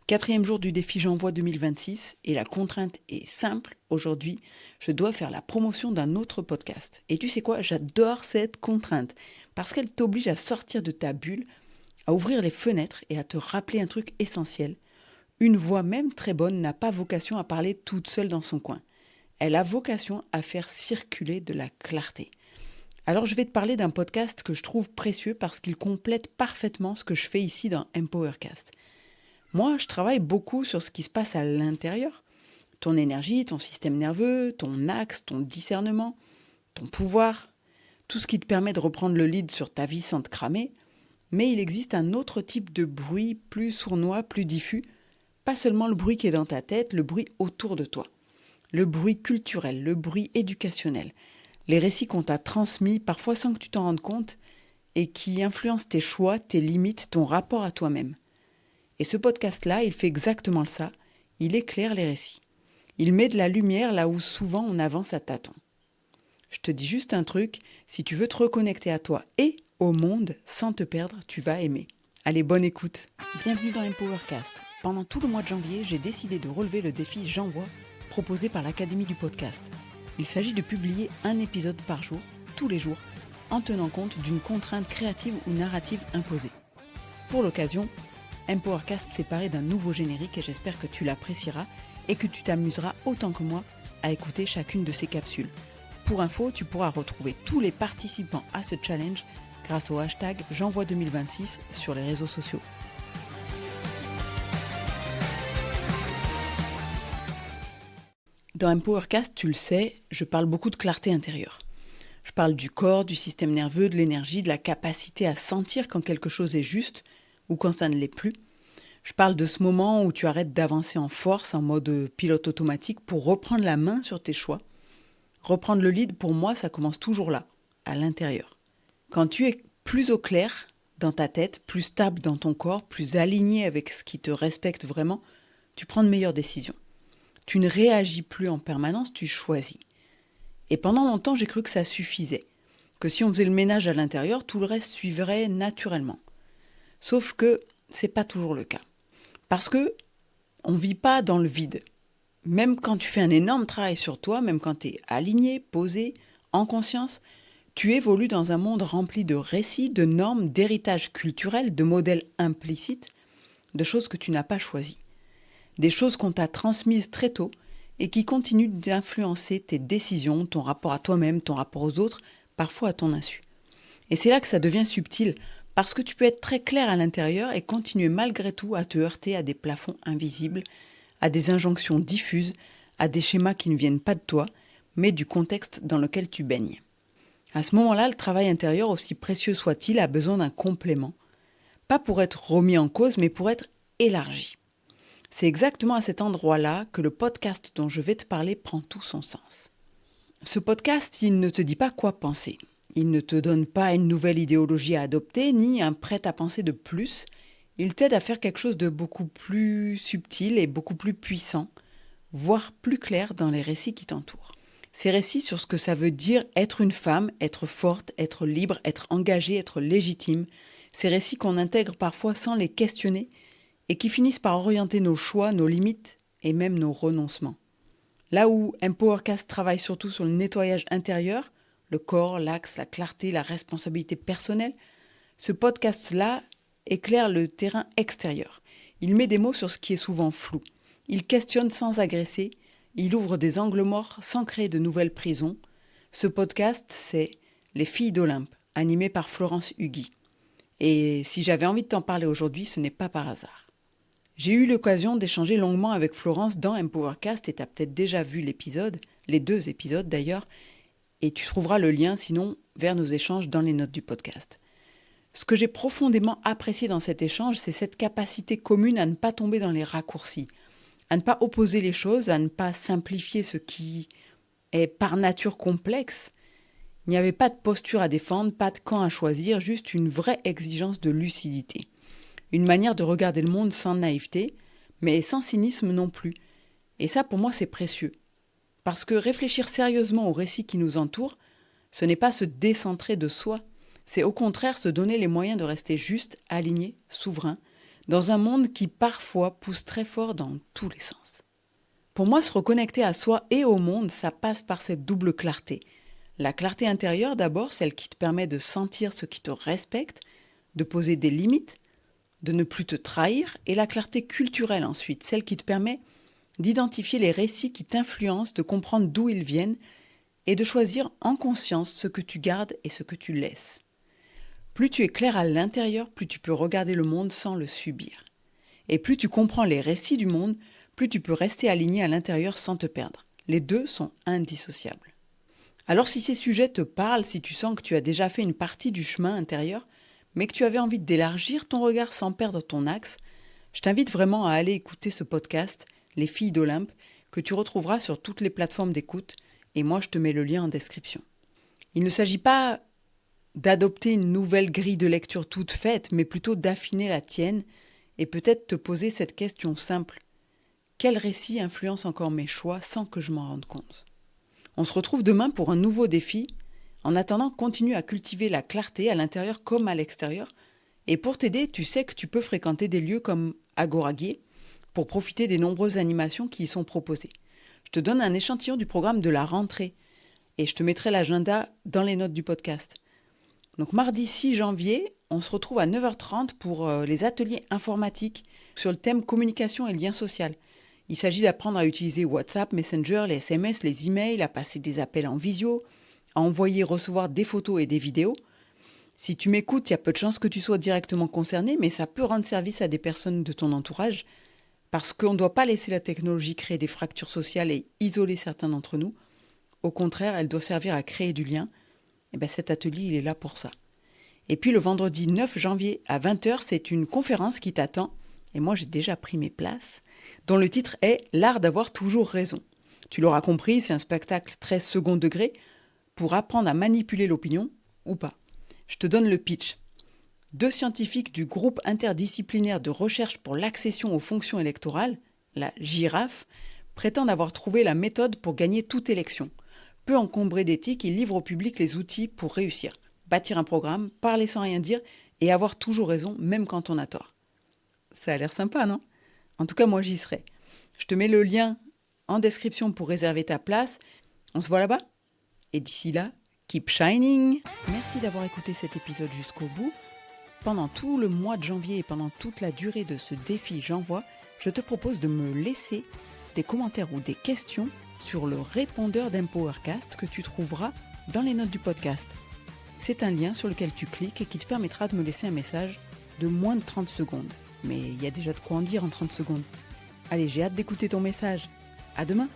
4e jour du défi J'envoie 2026 et la contrainte est simple. Aujourd'hui, je dois faire la promotion d'un autre podcast. Et tu sais quoi, j'adore cette contrainte parce qu'elle t'oblige à sortir de ta bulle, à ouvrir les fenêtres et à te rappeler un truc essentiel. Une voix même très bonne n'a pas vocation à parler toute seule dans son coin. Elle a vocation à faire circuler de la clarté. Alors je vais te parler d'un podcast que je trouve précieux parce qu'il complète parfaitement ce que je fais ici dans Empowercast. Moi, je travaille beaucoup sur ce qui se passe à l'intérieur. Ton énergie, ton système nerveux, ton axe, ton discernement, ton pouvoir, tout ce qui te permet de reprendre le lead sur ta vie sans te cramer. Mais il existe un autre type de bruit plus sournois, plus diffus. Pas seulement le bruit qui est dans ta tête, le bruit autour de toi. Le bruit culturel, le bruit éducationnel. Les récits qu'on t'a transmis, parfois sans que tu t'en rendes compte, et qui influencent tes choix, tes limites, ton rapport à toi-même. Et ce podcast-là, il fait exactement ça. Il éclaire les récits. Il met de la lumière là où souvent on avance à tâtons. Je te dis juste un truc, si tu veux te reconnecter à toi et au monde sans te perdre, tu vas aimer. Allez, bonne écoute. Bienvenue dans Empowercast. Pendant tout le mois de janvier, j'ai décidé de relever le défi J'envoie proposé par l'Académie du podcast. Il s'agit de publier un épisode par jour, tous les jours, en tenant compte d'une contrainte créative ou narrative imposée. Pour l'occasion, Empowercast s'est paré d'un nouveau générique et j'espère que tu l'apprécieras et que tu t'amuseras autant que moi à écouter chacune de ces capsules. Pour info, tu pourras retrouver tous les participants à ce challenge grâce au hashtag J'envoie 2026 sur les réseaux sociaux. Dans Empowercast, tu le sais, je parle beaucoup de clarté intérieure. Je parle du corps, du système nerveux, de l'énergie, de la capacité à sentir quand quelque chose est juste ou quand ça ne l'est plus. Je parle de ce moment où tu arrêtes d'avancer en force, en mode pilote automatique, pour reprendre la main sur tes choix. Reprendre le lead, pour moi, ça commence toujours là, à l'intérieur. Quand tu es plus au clair dans ta tête, plus stable dans ton corps, plus aligné avec ce qui te respecte vraiment, tu prends de meilleures décisions. Tu ne réagis plus en permanence, tu choisis. Et pendant longtemps, j'ai cru que ça suffisait, que si on faisait le ménage à l'intérieur, tout le reste suivrait naturellement. Sauf que c'est pas toujours le cas. Parce que on ne vit pas dans le vide. Même quand tu fais un énorme travail sur toi, même quand tu es aligné, posé, en conscience, tu évolues dans un monde rempli de récits, de normes, d'héritages culturels, de modèles implicites, de choses que tu n'as pas choisies. Des choses qu'on t'a transmises très tôt et qui continuent d'influencer tes décisions, ton rapport à toi-même, ton rapport aux autres, parfois à ton insu. Et c'est là que ça devient subtil, parce que tu peux être très clair à l'intérieur et continuer malgré tout à te heurter à des plafonds invisibles, à des injonctions diffuses, à des schémas qui ne viennent pas de toi, mais du contexte dans lequel tu baignes. À ce moment-là, le travail intérieur, aussi précieux soit-il, a besoin d'un complément. Pas pour être remis en cause, mais pour être élargi. C'est exactement à cet endroit-là que le podcast dont je vais te parler prend tout son sens. Ce podcast, il ne te dit pas quoi penser. Il ne te donne pas une nouvelle idéologie à adopter, ni un prêt-à-penser de plus. Il t'aide à faire quelque chose de beaucoup plus subtil et beaucoup plus puissant, voire plus clair dans les récits qui t'entourent. Ces récits sur ce que ça veut dire être une femme, être forte, être libre, être engagée, être légitime. Ces récits qu'on intègre parfois sans les questionner et qui finissent par orienter nos choix, nos limites et même nos renoncements. Là où Empowercast travaille surtout sur le nettoyage intérieur, le corps, l'axe, la clarté, la responsabilité personnelle, ce podcast-là éclaire le terrain extérieur. Il met des mots sur ce qui est souvent flou. Il questionne sans agresser. Il ouvre des angles morts sans créer de nouvelles prisons. Ce podcast, c'est Les filles d'Olympe, animé par Florence Hugui. Et si j'avais envie de t'en parler aujourd'hui, ce n'est pas par hasard. J'ai eu l'occasion d'échanger longuement avec Florence dans Empowercast et tu as peut-être déjà vu l'épisode, les 2 épisodes d'ailleurs, et tu trouveras le lien sinon vers nos échanges dans les notes du podcast. Ce que j'ai profondément apprécié dans cet échange, c'est cette capacité commune à ne pas tomber dans les raccourcis, à ne pas opposer les choses, à ne pas simplifier ce qui est par nature complexe. Il n'y avait pas de posture à défendre, pas de camp à choisir, juste une vraie exigence de lucidité. Une manière de regarder le monde sans naïveté, mais sans cynisme non plus. Et ça, pour moi, c'est précieux. Parce que réfléchir sérieusement aux récits qui nous entourent, ce n'est pas se décentrer de soi, c'est au contraire se donner les moyens de rester juste, aligné, souverain, dans un monde qui parfois pousse très fort dans tous les sens. Pour moi, se reconnecter à soi et au monde, ça passe par cette double clarté. La clarté intérieure d'abord, celle qui te permet de sentir ce qui te respecte, de poser des limites, de ne plus te trahir, et la clarté culturelle ensuite, celle qui te permet d'identifier les récits qui t'influencent, de comprendre d'où ils viennent et de choisir en conscience ce que tu gardes et ce que tu laisses. Plus tu es clair à l'intérieur, plus tu peux regarder le monde sans le subir. Et plus tu comprends les récits du monde, plus tu peux rester aligné à l'intérieur sans te perdre. Les deux sont indissociables. Alors si ces sujets te parlent, si tu sens que tu as déjà fait une partie du chemin intérieur, mais que tu avais envie d'élargir ton regard sans perdre ton axe, je t'invite vraiment à aller écouter ce podcast, Les Filles d'Olympe, que tu retrouveras sur toutes les plateformes d'écoute, et moi je te mets le lien en description. Il ne s'agit pas d'adopter une nouvelle grille de lecture toute faite, mais plutôt d'affiner la tienne, et peut-être te poser cette question simple. Quel récit influence encore mes choix sans que je m'en rende compte ? On se retrouve demain pour un nouveau défi. En attendant, continue à cultiver la clarté à l'intérieur comme à l'extérieur. Et pour t'aider, tu sais que tu peux fréquenter des lieux comme Agora Gay pour profiter des nombreuses animations qui y sont proposées. Je te donne un échantillon du programme de la rentrée et je te mettrai l'agenda dans les notes du podcast. Donc mardi 6 janvier, on se retrouve à 9h30 pour les ateliers informatiques sur le thème communication et lien social. Il s'agit d'apprendre à utiliser WhatsApp, Messenger, les SMS, les emails, à passer des appels en visio, à envoyer et recevoir des photos et des vidéos. Si tu m'écoutes, il y a peu de chances que tu sois directement concerné, mais ça peut rendre service à des personnes de ton entourage, parce qu'on ne doit pas laisser la technologie créer des fractures sociales et isoler certains d'entre nous. Au contraire, elle doit servir à créer du lien. Et bien cet atelier, il est là pour ça. Et puis le vendredi 9 janvier à 20h, c'est une conférence qui t'attend, et moi j'ai déjà pris mes places, dont le titre est « L'art d'avoir toujours raison ». Tu l'auras compris, c'est un spectacle très second degré pour apprendre à manipuler l'opinion ou pas. Je te donne le pitch. 2 scientifiques du groupe interdisciplinaire de recherche pour l'accession aux fonctions électorales, la GIRAFE, prétendent avoir trouvé la méthode pour gagner toute élection. Peu encombrés d'éthique, ils livrent au public les outils pour réussir. Bâtir un programme, parler sans rien dire et avoir toujours raison, même quand on a tort. Ça a l'air sympa, non ? En tout cas, moi, j'y serai. Je te mets le lien en description pour réserver ta place. On se voit là-bas ? Et d'ici là, keep shining ! Merci d'avoir écouté cet épisode jusqu'au bout. Pendant tout le mois de janvier et pendant toute la durée de ce défi J'envoie, je te propose de me laisser des commentaires ou des questions sur le répondeur d'Empowercast que tu trouveras dans les notes du podcast. C'est un lien sur lequel tu cliques et qui te permettra de me laisser un message de moins de 30 secondes. Mais il y a déjà de quoi en dire en 30 secondes. Allez, j'ai hâte d'écouter ton message. À demain!